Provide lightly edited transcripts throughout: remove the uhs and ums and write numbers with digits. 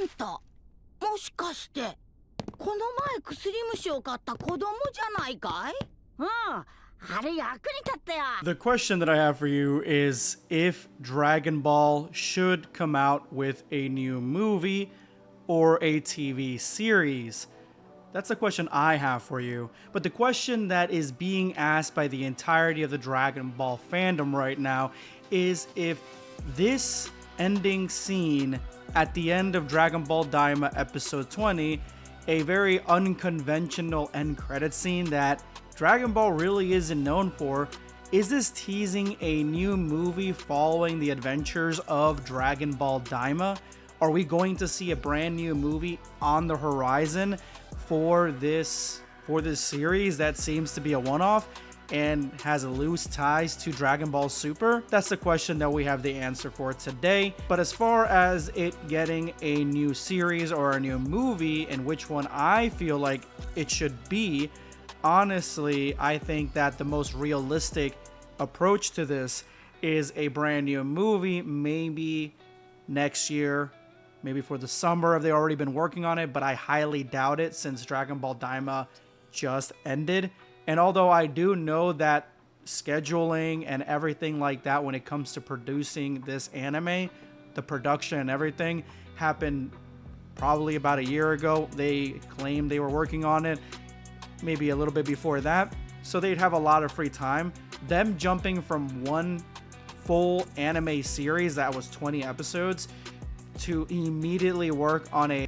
んた、もしかして、この前薬虫を買った子供じゃないかい？あれ役に立ったよ。 The question that I have for you is if Dragon Ball should come out with a new movie or a TV series. That's the question I have for you. But the question that is being asked by the entirety of the Dragon Ball fandom right now is if this ending scene at the end of Dragon Ball Daima episode 20, a very unconventional end credit scene that Dragon Ball really isn't known for, is this teasing a new movie following the adventures of Dragon Ball Daima? Are we going to see a brand new movie on the horizon for this series that seems to be a one-off and has loose ties to Dragon Ball Super? That's the question that we have the answer for today. But as far as it getting a new series or a new movie, and which one I feel like it should be, honestly, I think that the most realistic approach to this is a brand new movie, maybe next year, maybe for the summer if they've already been working on it, but I highly doubt it since Dragon Ball Daima just ended. And although I do know that scheduling and everything like that when it comes to producing this anime, the production and everything happened probably about a year ago. They claimed they were working on it maybe a little bit before that, so they'd have a lot of free time. Them jumping from one full anime series that was 20 episodes to immediately work on a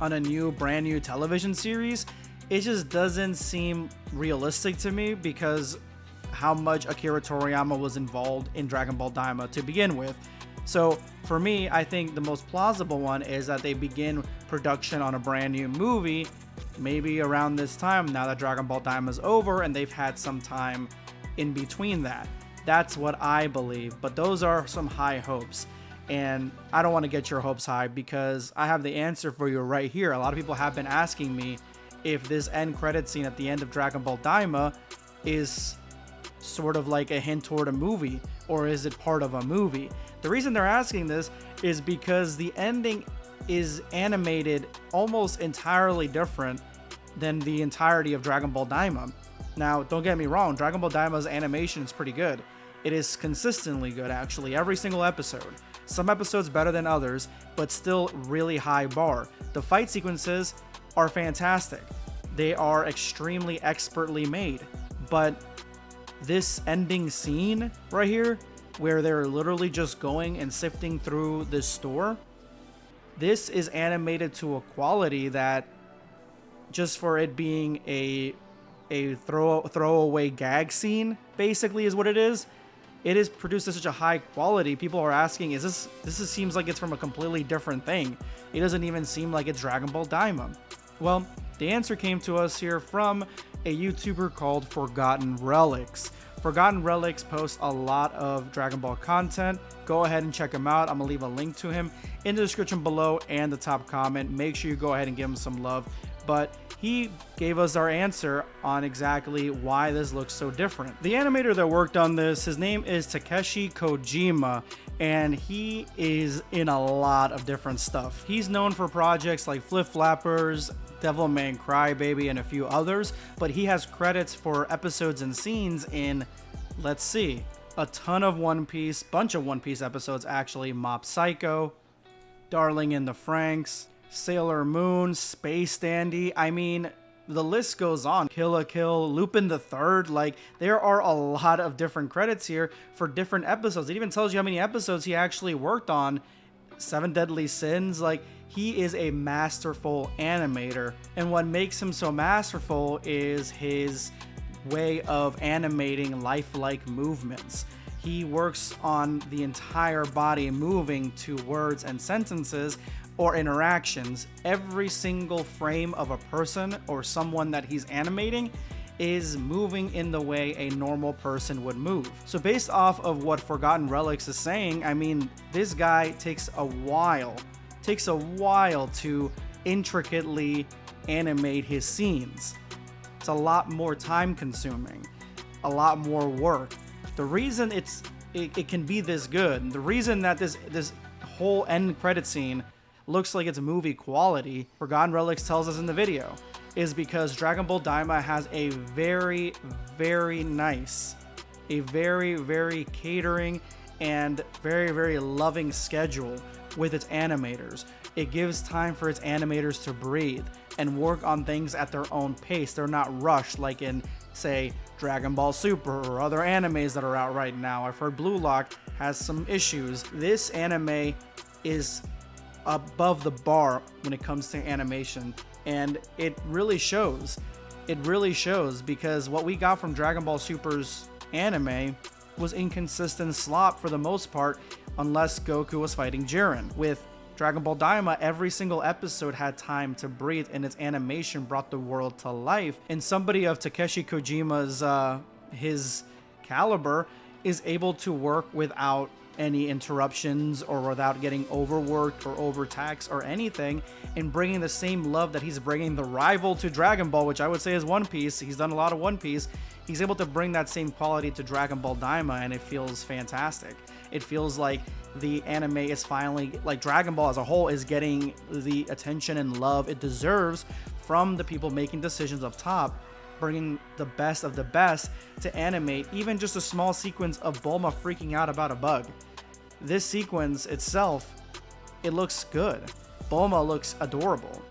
brand new television series, it just doesn't seem realistic to me because how much Akira Toriyama was involved in Dragon Ball Daima to begin with. So for me, I think the most plausible one is that they begin production on a brand new movie maybe around this time now that Dragon Ball Daima is over and they've had some time in between that. That's what I believe, but those are some high hopes. And I don't want to get your hopes high because I have the answer for you right here. A lot of people have been asking me if this end credit scene at the end of Dragon Ball Daima is sort of like a hint toward a movie, or is it part of a movie? The reason they're asking this is because the ending is animated almost entirely different than the entirety of Dragon Ball Daima. Now, don't get me wrong, Dragon Ball Daima's animation is pretty good. It is consistently good, actually, every single episode. Some episodes better than others, but still really high bar. The fight sequences are fantastic. They are extremely expertly made. But this ending scene right here, where they're literally just going and sifting through this store, this is animated to a quality that, just for it being a throwaway gag scene, basically is what it is. It is produced at such a high quality. People are asking, this seems like it's from a completely different thing. It doesn't even seem like it's Dragon Ball Daima. Well, the answer came to us here from a YouTuber called Forgotten Relics. Forgotten Relics posts a lot of Dragon Ball content. Go ahead and check him out. I'm gonna leave a link to him in the description below and the top comment. Make sure you go ahead and give him some love. But he gave us our answer on exactly why this looks so different. The animator that worked on this, his name is Takeshi Kojima, and he is in a lot of different stuff. He's known for projects like Flip Flappers, Devilman Crybaby, and a few others, but he has credits for episodes and scenes in, let's see, a ton of One Piece, bunch of One Piece episodes actually, Mob Psycho, Darling in the Franxx, Sailor Moon, Space Dandy. I mean, the list goes on. Kill la Kill, Lupin the Third. Like, there are a lot of different credits here for different episodes. It even tells you how many episodes he actually worked on. 7 Deadly Sins. Like, he is a masterful animator. And what makes him so masterful is his way of animating lifelike movements. He works on the entire body moving to words and sentences or interactions. Every single frame of a person or someone that he's animating is moving in the way a normal person would move. So based off of what Forgotten Relics is saying, I mean, this guy takes a while to intricately animate his scenes. It's a lot more time consuming, a lot more work. The reason it can be this good, the reason that this whole end credit scene looks like it's movie quality, Forgotten Relics tells us in the video, is because Dragon Ball Daima has a very, very nice, a very, very catering and very, very loving schedule with its animators. It gives time for its animators to breathe and work on things at their own pace. They're not rushed like in, say, Dragon Ball Super or other animes that are out right now. I've heard Blue Lock has some issues. This anime is above the bar when it comes to animation, and it really shows. It really shows, because what we got from Dragon Ball Super's anime was inconsistent slop for the most part, unless Goku was fighting Jiren. With Dragon Ball Daima, every single episode had time to breathe, and its animation brought the world to life. And somebody of Takeshi Kojima's his caliber is able to work without any interruptions or without getting overworked or overtaxed or anything, and bringing the same love that he's bringing the rival to Dragon Ball, which I would say is One Piece. He's done a lot of One Piece. He's able to bring that same quality to Dragon Ball Daima, and it feels fantastic. It feels like the anime is finally, like Dragon Ball as a whole, is getting the attention and love it deserves from the people making decisions up top, bringing the best of the best to animate even just a small sequence of Bulma freaking out about a bug. This sequence itself, it looks good. Bulma looks adorable,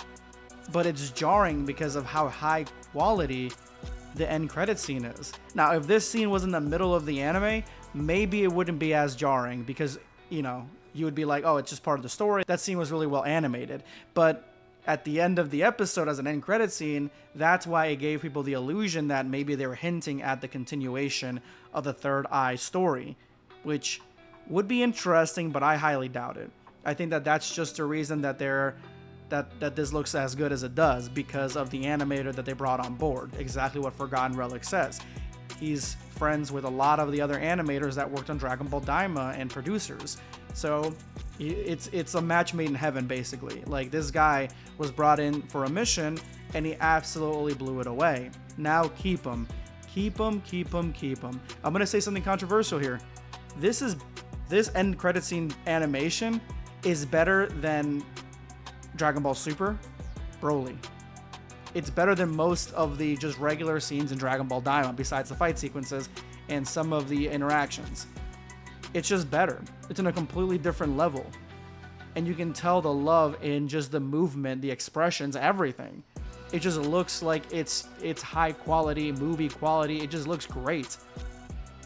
but it's jarring because of how high quality the end credit scene is. Now, if this scene was in the middle of the anime, maybe it wouldn't be as jarring, because, you know, you would be like, oh, it's just part of the story. That scene was really well animated. But at the end of the episode, as an end credit scene, that's why it gave people the illusion that maybe they were hinting at the continuation of the Third Eye story, which would be interesting, but I highly doubt it. I think that that's just a reason that that this looks as good as it does, because of the animator that they brought on board. Exactly what Forgotten Relics says. He's friends with a lot of the other animators that worked on Dragon Ball Daima and producers. So it's a match made in heaven, basically. Like, this guy was brought in for a mission and he absolutely blew it away. Now keep him. Keep him, keep him, keep him. I'm going to say something controversial here. This end credit scene animation is better than Dragon Ball Super Broly. It's better than most of the just regular scenes in Dragon Ball Daima, besides the fight sequences and some of the interactions. It's just better. It's on a completely different level. And you can tell the love in just the movement, the expressions, everything. It just looks like it's high quality, movie quality. It just looks great.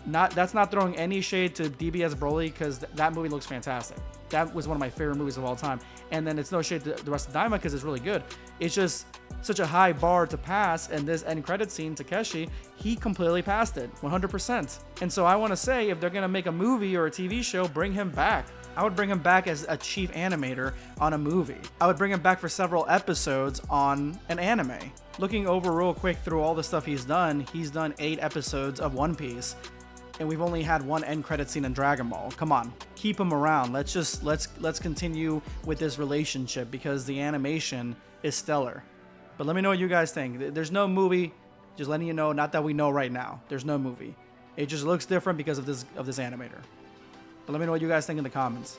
That's not throwing any shade to DBS Broly, because that movie looks fantastic. That was one of my favorite movies of all time. And then it's no shade to the rest of Daima, because it's really good. It's just such a high bar to pass, and this end credit scene, Takeshi, he completely passed it, 100%. And so I want to say, if they're going to make a movie or a TV show, bring him back. I would bring him back as a chief animator on a movie. I would bring him back for several episodes on an anime. Looking over real quick through all the stuff he's done 8 episodes of One Piece. And we've only had one end credit scene in Dragon Ball. Come on, keep him around. Let's continue with this relationship, because the animation is stellar. But let me know what you guys think. There's no movie, just letting you know, not that we know right now. There's no movie. It just looks different because of this animator. But let me know what you guys think in the comments.